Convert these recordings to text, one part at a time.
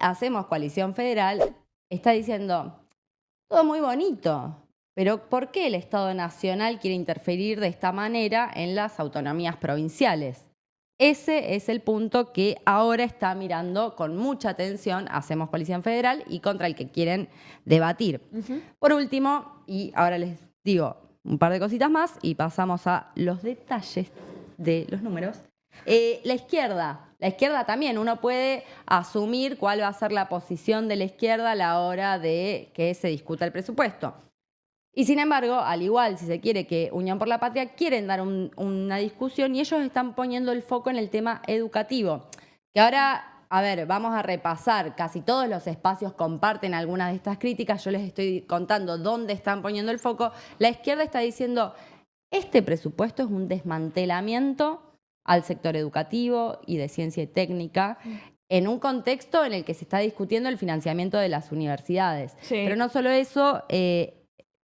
Hacemos Coalición Federal está diciendo, todo muy bonito, pero ¿por qué el Estado Nacional quiere interferir de esta manera en las autonomías provinciales? Ese es el punto que ahora está mirando con mucha atención Hacemos Coalición Federal y contra el que quieren debatir. Por último, y ahora les digo un par de cositas más y pasamos a los detalles de los números. La izquierda también, uno puede asumir cuál va a ser la posición de la izquierda a la hora de que se discuta el presupuesto. Y sin embargo, al igual, si se quiere, que Unión por la Patria quieren dar una discusión y ellos están poniendo el foco en el tema educativo. Que ahora, a ver, vamos a repasar, casi todos los espacios comparten algunas de estas críticas, yo les estoy contando dónde están poniendo el foco. La izquierda está diciendo, este presupuesto es un desmantelamiento al sector educativo y de ciencia y técnica, en un contexto en el que se está discutiendo el financiamiento de las universidades. Sí. Pero no solo eso, ¿qué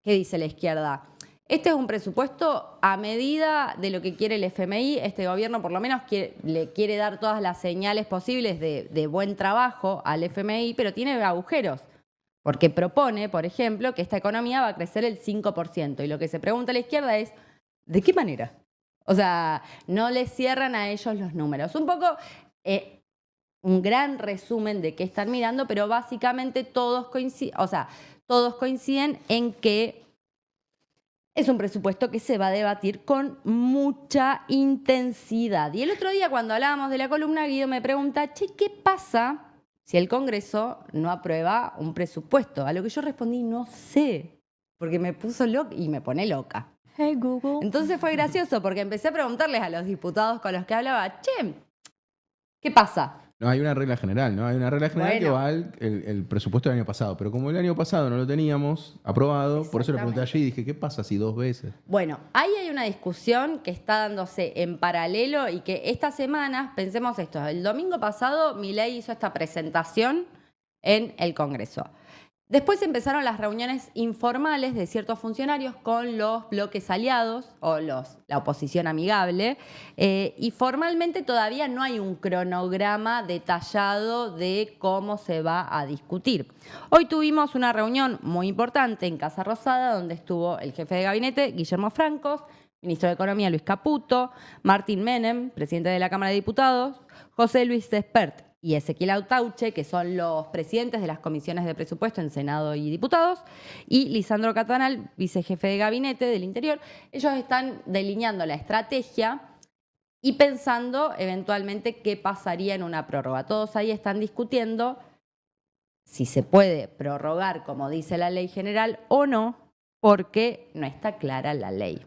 dice la izquierda? Este es un presupuesto a medida de lo que quiere el FMI. Este gobierno por lo menos le quiere dar todas las señales posibles de buen trabajo al FMI, pero tiene agujeros. Porque propone, por ejemplo, que esta economía va a crecer el 5%. Y lo que se pregunta a la izquierda es, ¿de qué manera? O sea, no les cierran a ellos los números. Un poco un gran resumen de qué están mirando, pero básicamente todos coinciden en que es un presupuesto que se va a debatir con mucha intensidad. Y el otro día, cuando hablábamos de la columna, Guido me pregunta, che, ¿qué pasa si el Congreso no aprueba un presupuesto? A lo que yo respondí, no sé, porque me puso loca y me pone loca. Hey Google. Entonces fue gracioso porque empecé a preguntarles a los diputados con los que hablaba, che, ¿qué pasa? No, hay una regla general, ¿no? Hay una regla general que va el presupuesto del año pasado. Pero como el año pasado no lo teníamos aprobado, por eso le pregunté allí y dije, ¿qué pasa si 2 veces? Bueno, ahí hay una discusión que está dándose en paralelo y que estas semanas, pensemos esto, el domingo pasado Milei hizo esta presentación en el Congreso. Después empezaron las reuniones informales de ciertos funcionarios con los bloques aliados o la oposición amigable y formalmente todavía no hay un cronograma detallado de cómo se va a discutir. Hoy tuvimos una reunión muy importante en Casa Rosada donde estuvo el jefe de gabinete, Guillermo Francos, ministro de Economía, Luis Caputo, Martín Menem, presidente de la Cámara de Diputados, José Luis Despert y Ezequiel Autauche, que son los presidentes de las comisiones de presupuesto en Senado y Diputados, y Lisandro Catanal, vicejefe de gabinete del Interior. Ellos están delineando la estrategia y pensando eventualmente qué pasaría en una prórroga. Todos ahí están discutiendo si se puede prorrogar, como dice la ley general, o no, porque no está clara la ley.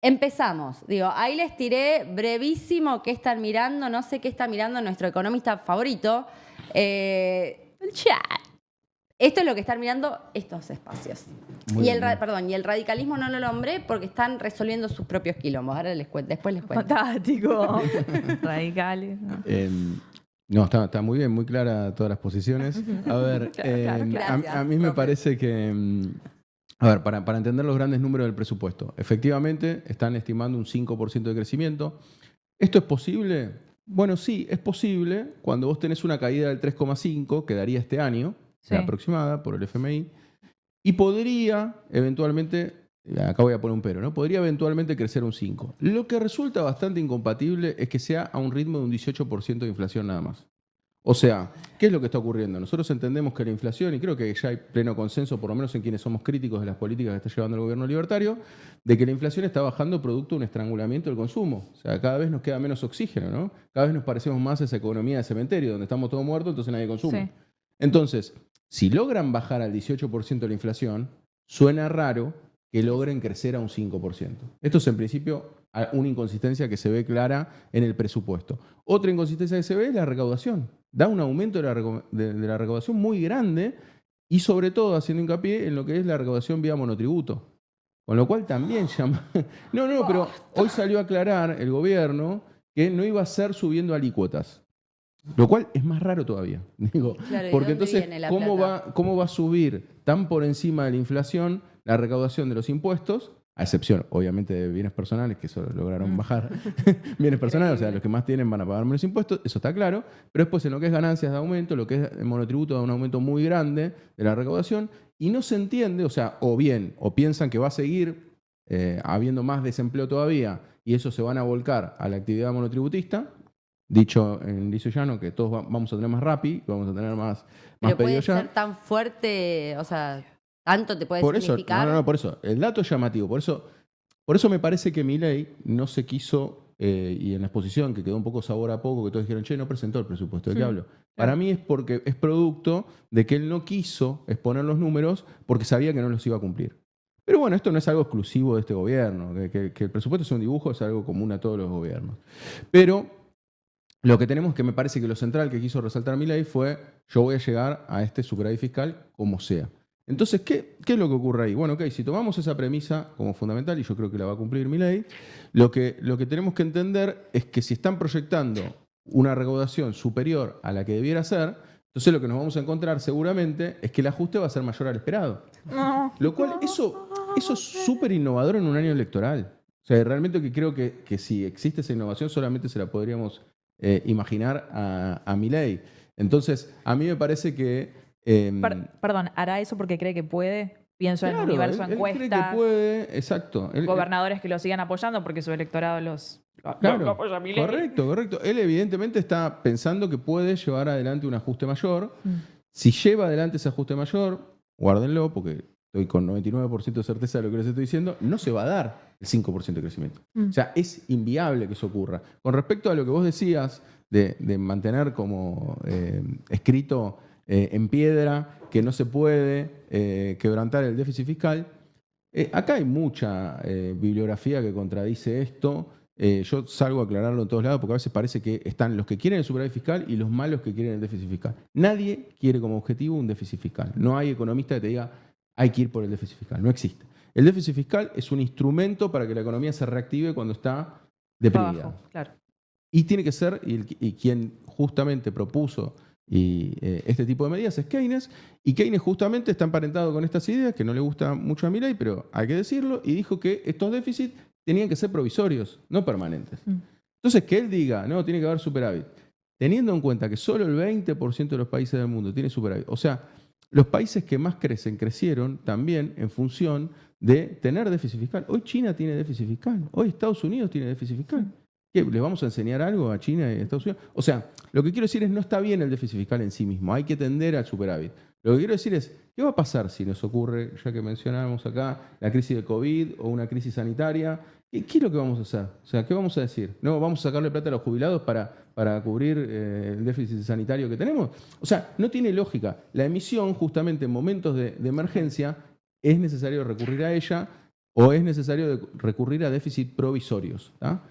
Empezamos. Digo, ahí les tiré brevísimo qué están mirando. No sé qué está mirando nuestro economista favorito. El chat. Esto es lo que están mirando estos espacios. Y el radicalismo no lo nombré porque están resolviendo sus propios quilombos. Ahora después les cuento. Fantástico. Radicales. No, está muy bien, muy clara todas las posiciones. A ver, a mí me parece que... A ver, para entender los grandes números del presupuesto, efectivamente están estimando un 5% de crecimiento. ¿Esto es posible? Bueno, sí, es posible cuando vos tenés una caída del 3,5%, que daría este año, sí, aproximada por el FMI, y podría eventualmente, acá voy a poner un pero, ¿no? Podría eventualmente crecer un 5%. Lo que resulta bastante incompatible es que sea a un ritmo de un 18% de inflación nada más. O sea, ¿qué es lo que está ocurriendo? Nosotros entendemos que la inflación, y creo que ya hay pleno consenso, por lo menos en quienes somos críticos de las políticas que está llevando el gobierno libertario, de que la inflación está bajando producto de un estrangulamiento del consumo. O sea, cada vez nos queda menos oxígeno, ¿no? Cada vez nos parecemos más a esa economía de cementerio, donde estamos todos muertos, entonces nadie consume. Sí. Entonces, si logran bajar al 18% de la inflación, suena raro que logren crecer a un 5%. Esto es en principio una inconsistencia que se ve clara en el presupuesto. Otra inconsistencia que se ve es la recaudación. Da un aumento de la recaudación muy grande y sobre todo haciendo hincapié en lo que es la recaudación vía monotributo. Con lo cual también llama... No, pero hoy salió a aclarar el gobierno que no iba a ser subiendo alícuotas. Lo cual es más raro todavía. Digo, claro, porque entonces, ¿cómo va a subir tan por encima de la inflación la recaudación de los impuestos a excepción, obviamente, de bienes personales, que eso lograron bajar. Bienes personales, o sea, los que más tienen van a pagar menos impuestos, eso está claro, pero después en lo que es ganancias de aumento, lo que es el monotributo da un aumento muy grande de la recaudación, y no se entiende, o sea, o piensan que va a seguir habiendo más desempleo todavía, y eso se van a volcar a la actividad monotributista, dicho en liso llano, que todos vamos a tener más RAPI, vamos a tener más Pero puede pedido ya. ser tan fuerte, o sea, tanto te puede Por eso, significar. no, por eso. El dato es llamativo. Por eso me parece que Milei no se quiso, y en la exposición, que quedó un poco sabor a poco, que todos dijeron, che, no presentó el presupuesto, ¿de qué hablo? Para mí es porque es producto de que él no quiso exponer los números porque sabía que no los iba a cumplir. Pero bueno, esto no es algo exclusivo de este gobierno. Que el presupuesto sea un dibujo es algo común a todos los gobiernos. Pero lo que tenemos, que me parece que lo central que quiso resaltar Milei fue, yo voy a llegar a este superávit fiscal como sea. Entonces, ¿qué es lo que ocurre ahí? Bueno, ok, si tomamos esa premisa como fundamental, y yo creo que la va a cumplir Milei, lo que tenemos que entender es que si están proyectando una recaudación superior a la que debiera ser, entonces lo que nos vamos a encontrar seguramente es que el ajuste va a ser mayor al esperado. Lo cual, eso es súper innovador en un año electoral. O sea, realmente que creo que si existe esa innovación solamente se la podríamos imaginar a Milei. Entonces, a mí me parece que Perdón, ¿hará eso porque cree que puede? Pienso en el universo él encuestas. cree que puede, exacto. Gobernadores que lo sigan apoyando porque su electorado lo apoya a Milei. Correcto. Él evidentemente está pensando que puede llevar adelante un ajuste mayor. Si lleva adelante ese ajuste mayor, guárdenlo porque estoy con 99% de certeza de lo que les estoy diciendo, no se va a dar el 5% de crecimiento. O sea, es inviable que eso ocurra. Con respecto a lo que vos decías de mantener como escrito en piedra que no se puede quebrantar el déficit fiscal, acá hay mucha bibliografía que contradice esto. Yo salgo a aclararlo en todos lados porque a veces parece que están los que quieren el superávit fiscal y los malos que quieren el déficit fiscal. Nadie quiere como objetivo un déficit fiscal. No hay economista que te diga hay que ir por el déficit fiscal. No existe. El déficit fiscal es un instrumento para que la economía se reactive cuando está deprimida. Abajo, claro. Y tiene que ser, y quien justamente propuso este tipo de medidas es Keynes, y Keynes justamente está emparentado con estas ideas que no le gusta mucho a Milei, pero hay que decirlo, y dijo que estos déficits tenían que ser provisorios, no permanentes. Entonces, que él diga, no, tiene que haber superávit, teniendo en cuenta que solo el 20% de los países del mundo tiene superávit, o sea, los países que más crecieron también en función de tener déficit fiscal. Hoy China tiene déficit fiscal, hoy Estados Unidos tiene déficit fiscal. ¿Qué? ¿Les vamos a enseñar algo a China y a Estados Unidos? O sea, lo que quiero decir es no está bien el déficit fiscal en sí mismo, hay que tender al superávit. Lo que quiero decir es, ¿qué va a pasar si nos ocurre, ya que mencionábamos acá, la crisis de COVID o una crisis sanitaria? ¿Qué es lo que vamos a hacer? O sea, ¿qué vamos a decir? ¿No vamos a sacarle plata a los jubilados para cubrir el déficit sanitario que tenemos? O sea, no tiene lógica. La emisión, justamente en momentos de emergencia, es necesario recurrir a ella o es necesario recurrir a déficit provisorios. ¿Tá?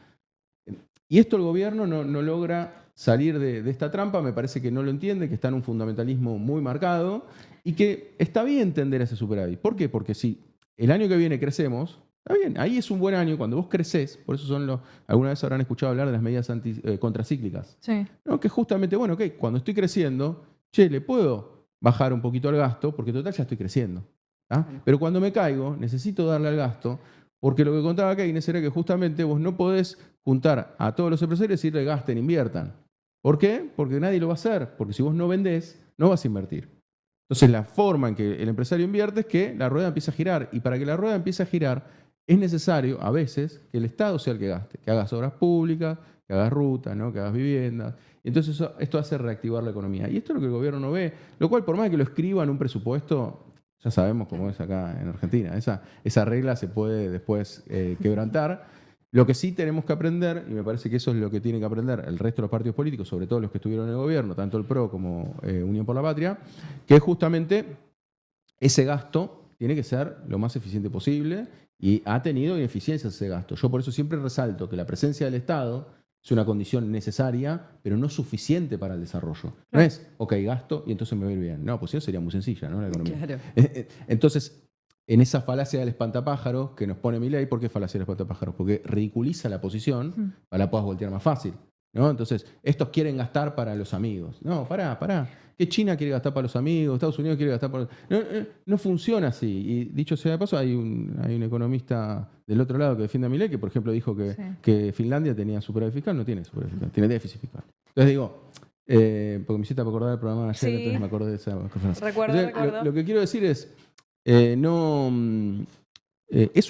Y esto el gobierno no logra salir de esta trampa, me parece que no lo entiende, que está en un fundamentalismo muy marcado y que está bien tender a ese superávit. ¿Por qué? Porque si el año que viene crecemos, está bien, ahí es un buen año, cuando vos crecés, por eso alguna vez habrán escuchado hablar de las medidas contracíclicas. Sí. ¿No? Que justamente, bueno, ok, cuando estoy creciendo, le puedo bajar un poquito al gasto, porque total ya estoy creciendo. ¿tá? Pero cuando me caigo, necesito darle al gasto, porque lo que contaba Keynes era que justamente vos no podés juntar a todos los empresarios y decirle gasten, inviertan. ¿Por qué? Porque nadie lo va a hacer. Porque si vos no vendés, no vas a invertir. Entonces la forma en que el empresario invierte es que la rueda empiece a girar. Y para que la rueda empiece a girar, es necesario a veces que el Estado sea el que gaste. Que hagas obras públicas, que hagas rutas, ¿no? Que hagas viviendas. Entonces esto hace reactivar la economía. Y esto es lo que el gobierno no ve. Lo cual, por más que lo escriba en un presupuesto, ya sabemos cómo es acá en Argentina. Esa regla se puede después quebrantar. Lo que sí tenemos que aprender, y me parece que eso es lo que tiene que aprender el resto de los partidos políticos, sobre todo los que estuvieron en el gobierno, tanto el PRO como Unión por la Patria, que es justamente ese gasto tiene que ser lo más eficiente posible y ha tenido ineficiencias ese gasto. Yo por eso siempre resalto que la presencia del Estado es una condición necesaria, pero no suficiente para el desarrollo. No es, ok, gasto y entonces me va a ir bien. No, pues eso sería muy sencilla, ¿no? La economía. Claro. Entonces, en esa falacia del espantapájaros que nos pone Milei, ¿por qué falacia del espantapájaros? Porque ridiculiza la posición para la puedas voltear más fácil. ¿no? Entonces, estos quieren gastar para los amigos. No, pará. ¿Qué China quiere gastar para los amigos? ¿Estados Unidos quiere gastar para...? No funciona así. Y dicho sea de paso, hay un economista del otro lado que defiende a Milei que, por ejemplo, dijo que Finlandia tenía superávit fiscal. No tiene superávit fiscal, tiene déficit fiscal. Entonces digo, porque me hiciste acordar del programa de ayer, entonces me acordé de esa cosa. Recuerdo. Lo que quiero decir es, es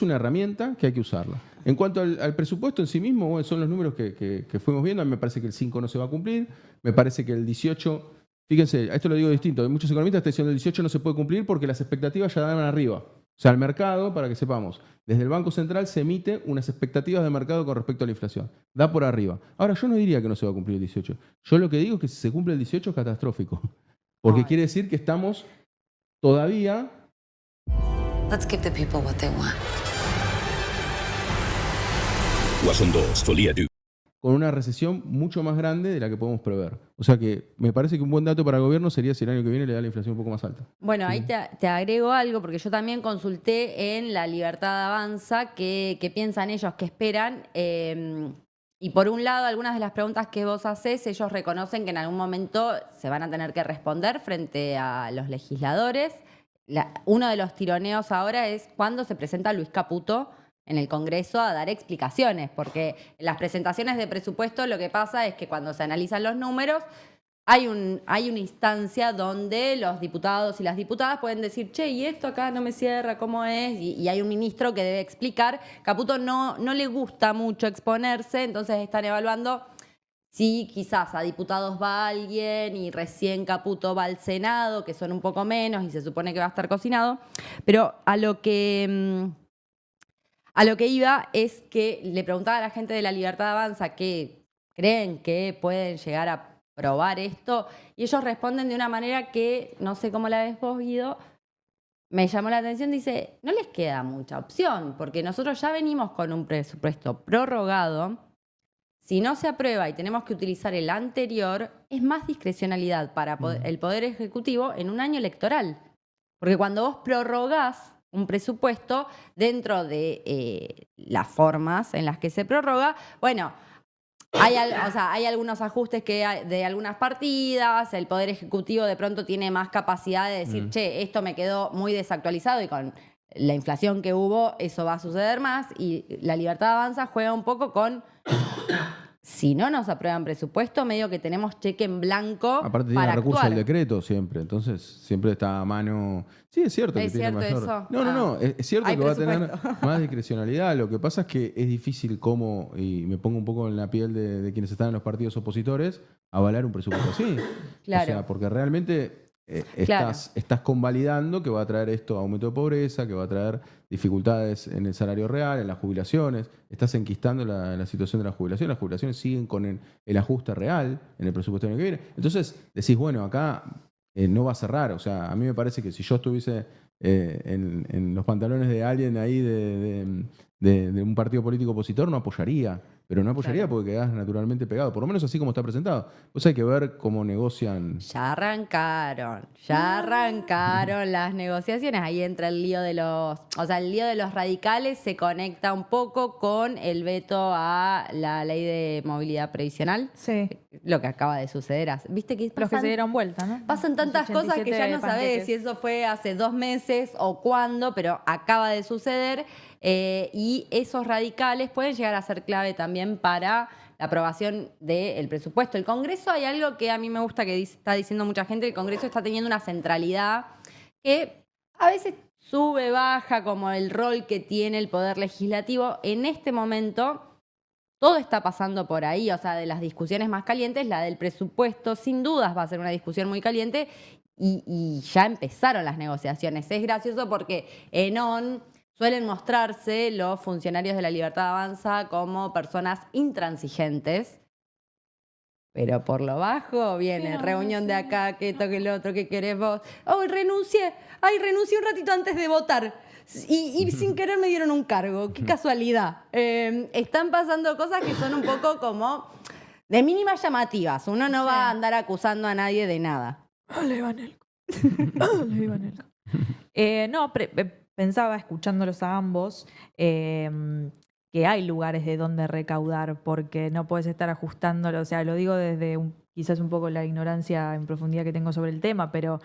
una herramienta que hay que usarla. En cuanto al presupuesto en sí mismo, bueno, son los números que fuimos viendo. A mí me parece que el 5 no se va a cumplir. Me parece que el 18, fíjense, a esto lo digo distinto. Hay muchos economistas que están diciendo que el 18 no se puede cumplir porque las expectativas ya dan arriba. O sea, el mercado, para que sepamos, desde el Banco Central se emite unas expectativas de mercado con respecto a la inflación. Da por arriba. Ahora, yo no diría que no se va a cumplir el 18. Yo lo que digo es que si se cumple el 18 es catastrófico. Porque quiere decir que estamos todavía... Let's give the people what they want. Guasón 2, Folia 2. Con una recesión mucho más grande de la que podemos prever. O sea que me parece que un buen dato para el gobierno sería si el año que viene le da la inflación un poco más alta. Bueno, ahí te agrego algo, porque yo también consulté en La Libertad Avanza qué piensan ellos, qué esperan. Y por un lado, algunas de las preguntas que vos hacés, ellos reconocen que en algún momento se van a tener que responder frente a los legisladores. Uno de los tironeos ahora es cuando se presenta Luis Caputo en el Congreso a dar explicaciones, porque en las presentaciones de presupuesto lo que pasa es que cuando se analizan los números hay una instancia donde los diputados y las diputadas pueden decir, che, y esto acá no me cierra, ¿cómo es? Y hay un ministro que debe explicar. Caputo no le gusta mucho exponerse, entonces están evaluando si quizás a diputados va alguien y recién Caputo va al Senado, que son un poco menos y se supone que va a estar cocinado. Pero a lo que iba es que le preguntaba a la gente de La Libertad Avanza que creen que pueden llegar a probar esto y ellos responden de una manera que, no sé cómo la ves vos, Guido, me llamó la atención, dice, no les queda mucha opción, porque nosotros ya venimos con un presupuesto prorrogado. Si no se aprueba y tenemos que utilizar el anterior, es más discrecionalidad para el Poder Ejecutivo en un año electoral. Porque cuando vos prorrogás un presupuesto dentro de las formas en las que se prorroga, bueno, hay algunos ajustes de algunas partidas, el Poder Ejecutivo de pronto tiene más capacidad de decir, che, esto me quedó muy desactualizado y con la inflación que hubo, eso va a suceder más. Y La Libertad Avanza juega un poco con... Si no nos aprueban presupuesto, medio que tenemos cheque en blanco. Aparte tiene recurso al decreto siempre, entonces siempre está a mano. Sí, es cierto que tiene mayor. Eso? No, es cierto que va a tener más discrecionalidad. Lo que pasa es que es difícil cómo, y me pongo un poco en la piel de quienes están en los partidos opositores, avalar un presupuesto así. Claro. O sea, porque realmente estás convalidando que va a traer esto aumento de pobreza, que va a traer dificultades en el salario real, en las jubilaciones. Estás enquistando la situación de la jubilación. Las jubilaciones siguen con el ajuste real en el presupuesto del año que viene. Entonces decís, bueno, acá no va a cerrar. O sea, a mí me parece que si yo estuviese en los pantalones de alguien ahí de un partido político opositor, no apoyaría. Pero no apoyaría porque quedás naturalmente pegado. Por lo menos así como está presentado. Pues hay que ver cómo negocian. Ya arrancaron las negociaciones. Ahí entra el lío de los... O sea, el lío de los radicales se conecta un poco con el veto a la ley de movilidad previsional. Sí. Lo que acaba de suceder. ¿Viste que Los que se dieron vuelta, ¿no? Pasan tantas cosas que ya no sabés si eso fue hace 2 meses o cuándo, pero acaba de suceder. Y esos radicales pueden llegar a ser clave también para la aprobación del presupuesto. El Congreso, hay algo que a mí me gusta que está diciendo mucha gente, el Congreso está teniendo una centralidad que a veces sube, baja, como el rol que tiene el Poder Legislativo. En este momento todo está pasando por ahí, o sea, de las discusiones más calientes, la del presupuesto sin dudas va a ser una discusión muy caliente y ya empezaron las negociaciones. Es gracioso porque suelen mostrarse los funcionarios de La Libertad Avanza como personas intransigentes, pero por lo bajo viene reunión de acá, que esto, que lo otro, que querés vos. Renuncié un ratito antes de votar y sin querer me dieron un cargo, qué casualidad. Están pasando cosas que son un poco como de mínimas llamativas. Uno no va a andar acusando a nadie de nada. Pensaba, escuchándolos a ambos, que hay lugares de donde recaudar, porque no puedes estar ajustándolo. O sea, lo digo desde quizás un poco la ignorancia en profundidad que tengo sobre el tema, pero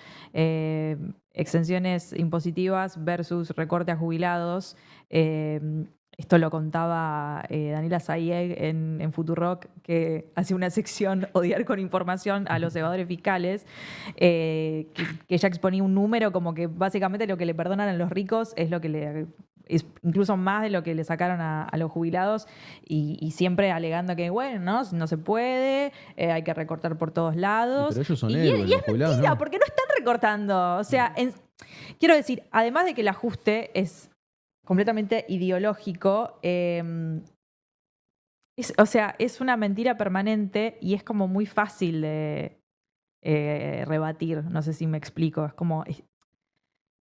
exenciones impositivas versus recorte a jubilados. Esto lo contaba Daniela Sayeg en Futurock, que hace una sección Odiar con información a los evadores fiscales, que ella exponía un número como que básicamente lo que le perdonan a los ricos es lo que es incluso más de lo que le sacaron a los jubilados, y siempre alegando que, bueno, no se puede, hay que recortar por todos lados. Pero ellos son héroes, los jubilados, mentira, ¿no? porque no están recortando. O sea, quiero decir, además de que el ajuste es completamente ideológico, o sea, es una mentira permanente y es como muy fácil de rebatir. No sé si me explico. Es como...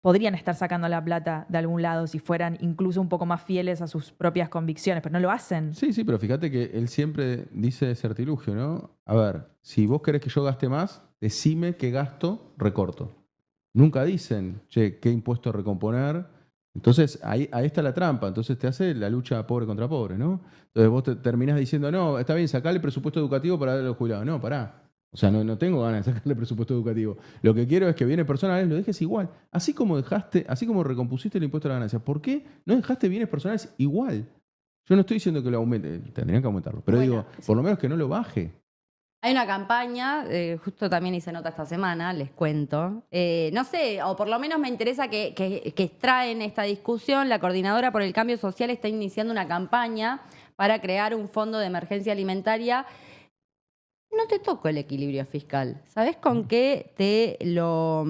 podrían estar sacando la plata de algún lado si fueran incluso un poco más fieles a sus propias convicciones, pero no lo hacen. Sí, pero fíjate que él siempre dice ese artilugio, ¿no? A ver, si vos querés que yo gaste más, decime qué gasto, recorto. Nunca dicen, che, qué impuesto recomponer. Entonces, ahí está la trampa. Entonces te hace la lucha pobre contra pobre, ¿no? Entonces vos terminás diciendo, no, está bien, sacale el presupuesto educativo para darle a los jubilados. No, pará. O sea, no tengo ganas de sacarle presupuesto educativo. Lo que quiero es que bienes personales lo dejes igual. Así como recompusiste el impuesto a la ganancia, ¿por qué no dejaste bienes personales igual? Yo no estoy diciendo que lo aumente, tendrían que aumentarlo. Pero digo, por lo menos que no lo baje. Hay una campaña, justo también hice nota esta semana, les cuento. No sé, o por lo menos me interesa que extraen esta discusión. La Coordinadora por el Cambio Social está iniciando una campaña para crear un fondo de emergencia alimentaria. No te toco el equilibrio fiscal. ¿Sabés con qué te lo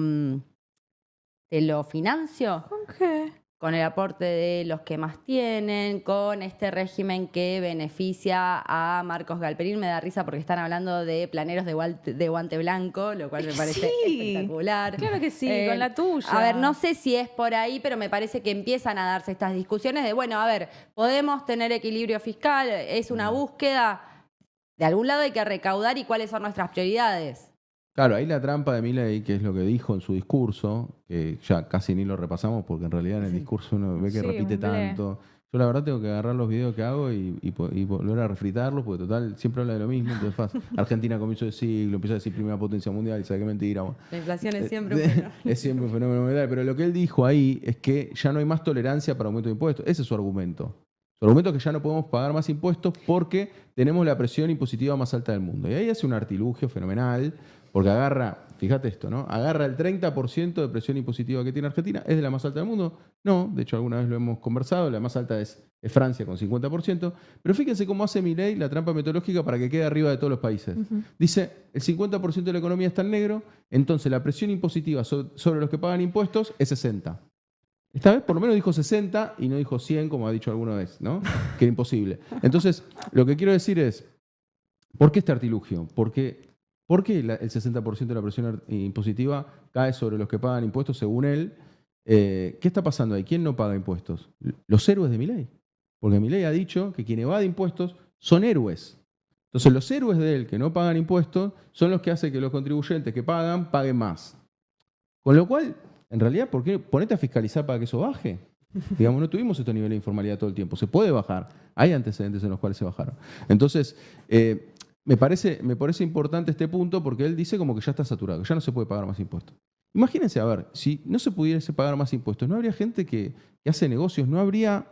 financio? ¿Con qué? Con el aporte de los que más tienen, con este régimen que beneficia a Marcos Galperín. Me da risa porque están hablando de planeros de guante blanco, lo cual me parece espectacular. Claro que sí, con la tuya. A ver, no sé si es por ahí, pero me parece que empiezan a darse estas discusiones de, bueno, a ver, podemos tener equilibrio fiscal, es una búsqueda, de algún lado hay que recaudar y cuáles son nuestras prioridades. Claro, ahí la trampa de Milei, que es lo que dijo en su discurso, que ya casi ni lo repasamos porque en realidad en el discurso uno ve que repite tanto. Yo la verdad tengo que agarrar los videos que hago y volver a refritarlos, porque total siempre habla de lo mismo. Entonces, Argentina a comienzo de siglo, empieza a decir primera potencia mundial y sabe qué mentira. La inflación es siempre un fenómeno. Es siempre un fenómeno mundial, pero lo que él dijo ahí es que ya no hay más tolerancia para aumento de impuestos. Ese es su argumento. Su argumento es que ya no podemos pagar más impuestos porque tenemos la presión impositiva más alta del mundo. Y ahí hace un artilugio fenomenal, porque agarra, fíjate esto, ¿no? Agarra el 30% de presión impositiva que tiene Argentina. ¿Es de la más alta del mundo? No, de hecho alguna vez lo hemos conversado, la más alta es Francia con 50%, pero fíjense cómo hace Milei la trampa metodológica para que quede arriba de todos los países. Dice, el 50% de la economía está en negro, entonces la presión impositiva sobre los que pagan impuestos es 60%. Esta vez por lo menos dijo 60 y no dijo 100 como ha dicho alguna vez, ¿no? Que era imposible. Entonces, lo que quiero decir es, ¿por qué este artilugio? ¿Por qué el 60% de la presión impositiva cae sobre los que pagan impuestos según él? ¿Qué está pasando ahí? ¿Quién no paga impuestos? Los héroes de Milei. Porque Milei ha dicho que quien evade impuestos son héroes. Entonces, los héroes de él que no pagan impuestos son los que hacen que los contribuyentes que pagan paguen más. Con lo cual, en realidad, ¿por qué ponete a fiscalizar para que eso baje? Digamos, no tuvimos estos niveles de informalidad todo el tiempo. Se puede bajar. Hay antecedentes en los cuales se bajaron. Entonces, me parece importante este punto porque él dice como que ya está saturado, que ya no se puede pagar más impuestos. Imagínense, a ver, si no se pudiese pagar más impuestos, no habría gente que hace negocios, no habría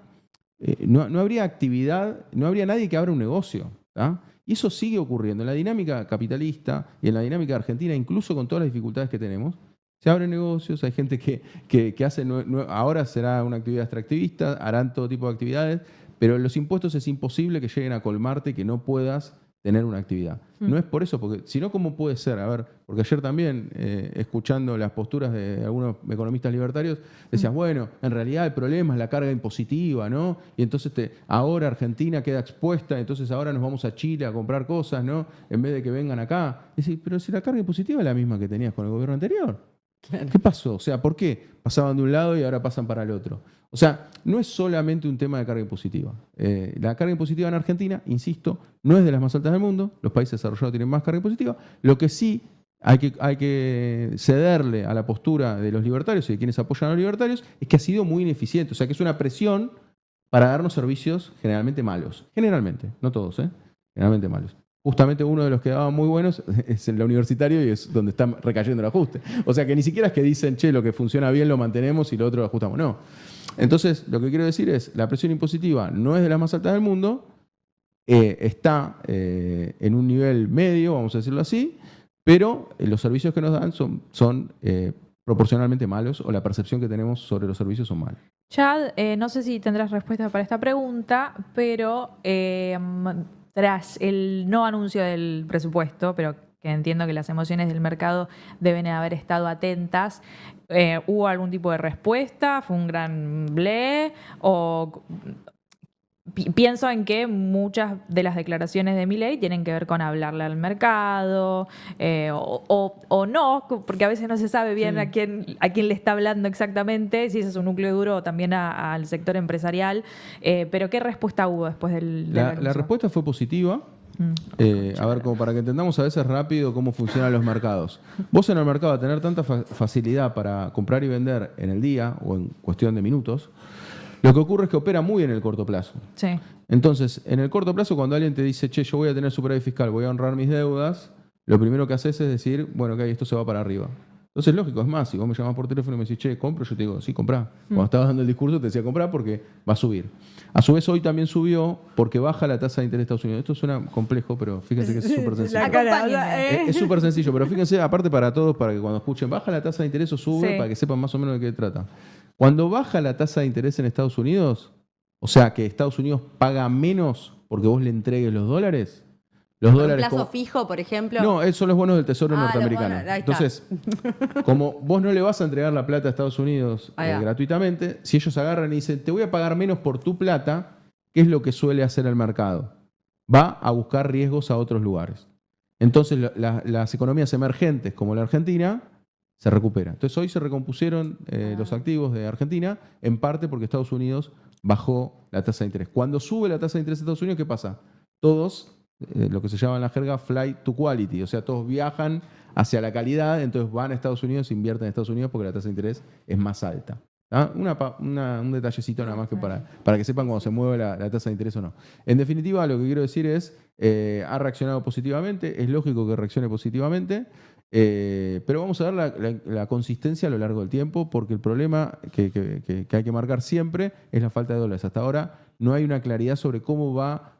actividad, no habría nadie que abra un negocio. ¿tá? Y eso sigue ocurriendo. En la dinámica capitalista y en la dinámica argentina, incluso con todas las dificultades que tenemos, se abren negocios, hay gente que hace, ahora será una actividad extractivista, harán todo tipo de actividades, pero los impuestos es imposible que lleguen a colmarte y que no puedas tener una actividad. No es por eso, porque si no, ¿cómo puede ser? A ver, porque ayer también, escuchando las posturas de algunos economistas libertarios, decían, bueno, en realidad el problema es la carga impositiva, ¿no? Y entonces ahora Argentina queda expuesta, entonces ahora nos vamos a Chile a comprar cosas, ¿no? En vez de que vengan acá. Y decís, pero si la carga impositiva es la misma que tenías con el gobierno anterior. Claro. ¿Qué pasó? O sea, ¿por qué pasaban de un lado y ahora pasan para el otro? O sea, no es solamente un tema de carga impositiva. La carga impositiva en Argentina, insisto, no es de las más altas del mundo. Los países desarrollados tienen más carga impositiva. Lo que sí hay que cederle a la postura de los libertarios y de quienes apoyan a los libertarios es que ha sido muy ineficiente. O sea, que es una presión para darnos servicios generalmente malos. Generalmente, no todos, generalmente malos. Justamente uno de los que daban muy buenos es el universitario y es donde está recayendo el ajuste. O sea que ni siquiera es que dicen, che, lo que funciona bien lo mantenemos y lo otro lo ajustamos. No. Entonces, lo que quiero decir es, la presión impositiva no es de las más altas del mundo, está en un nivel medio, vamos a decirlo así, pero los servicios que nos dan son proporcionalmente malos, o la percepción que tenemos sobre los servicios son malos. Chad, no sé si tendrás respuesta para esta pregunta, pero tras el no anuncio del presupuesto, pero que entiendo que las emociones del mercado deben haber estado atentas, ¿hubo algún tipo de respuesta? ¿Fue un gran blé? ¿O pienso en que muchas de las declaraciones de Milei tienen que ver con hablarle al mercado o no, porque a veces no se sabe bien a quién le está hablando exactamente, si ese es un núcleo duro o también al sector empresarial. Pero ¿qué respuesta hubo después del anuncio? La respuesta fue positiva. A ver, como para que entendamos a veces rápido cómo funcionan los mercados. Vos en el mercado, a tener tanta facilidad para comprar y vender en el día o en cuestión de minutos, lo que ocurre es que opera muy en el corto plazo. Sí. Entonces, en el corto plazo, cuando alguien te dice, che, yo voy a tener superávit fiscal, voy a honrar mis deudas, lo primero que haces es decir, bueno, ok, esto se va para arriba. Entonces, lógico, es más, si vos me llamás por teléfono y me decís, che, compro, yo te digo, sí, comprá. Cuando estabas dando el discurso te decía, comprá porque va a subir. A su vez, hoy también subió porque baja la tasa de interés de Estados Unidos. Esto suena complejo, pero fíjense que es súper sencillo. Es súper sencillo, pero fíjense, aparte para todos, para que cuando escuchen, baja la tasa de interés o sube, para que sepan más o menos de qué trata. Cuando baja la tasa de interés en Estados Unidos, o sea que Estados Unidos paga menos porque vos le entregues los dólares. Los dólares ¿Un plazo fijo, por ejemplo? No, esos son los bonos del Tesoro norteamericano. Ahí está. Entonces, como vos no le vas a entregar la plata a Estados Unidos gratuitamente, si ellos agarran y dicen, te voy a pagar menos por tu plata, ¿qué es lo que suele hacer el mercado? Va a buscar riesgos a otros lugares. Entonces, las economías emergentes, como la Argentina, se recuperan. Entonces, hoy se recompusieron los activos de Argentina, en parte porque Estados Unidos bajó la tasa de interés. Cuando sube la tasa de interés de Estados Unidos, ¿qué pasa? Todos, lo que se llama en la jerga flight to quality, o sea, todos viajan hacia la calidad, entonces van a Estados Unidos, invierten en Estados Unidos porque la tasa de interés es más alta. Un detallecito nada más que para que sepan cómo se mueve la tasa de interés o no. En definitiva, lo que quiero decir es, ha reaccionado positivamente, es lógico que reaccione positivamente, pero vamos a ver la consistencia a lo largo del tiempo, porque el problema que hay que marcar siempre es la falta de dólares. Hasta ahora no hay una claridad sobre cómo va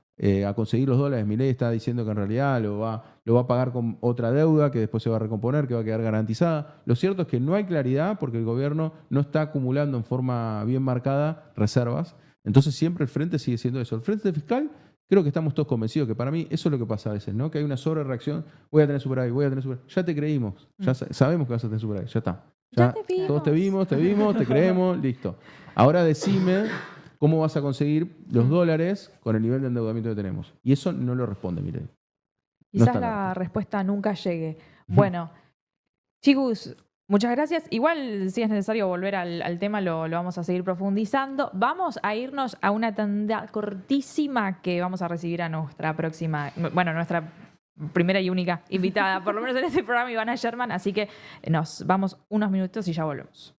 a conseguir los dólares. Milei está diciendo que en realidad lo va a pagar con otra deuda que después se va a recomponer, que va a quedar garantizada. Lo cierto es que no hay claridad porque el gobierno no está acumulando en forma bien marcada reservas. Entonces siempre el frente sigue siendo eso. El frente fiscal, creo que estamos todos convencidos que para mí eso es lo que pasa a veces, ¿no? Que hay una sobrereacción. Voy a tener superávit, Ya te creímos. Ya sabemos que vas a tener superávit. Ya está. Todos te vimos, te creemos, listo. Ahora decime cómo vas a conseguir los dólares con el nivel de endeudamiento que tenemos. Y eso no lo responde Milei. Quizás la respuesta nunca llegue. Bueno, chicos, muchas gracias. Igual, si es necesario volver al tema, lo vamos a seguir profundizando. Vamos a irnos a una tanda cortísima que vamos a recibir a nuestra primera y única invitada, por lo menos en este programa, Ivana Sherman. Así que nos vamos unos minutos y ya volvemos.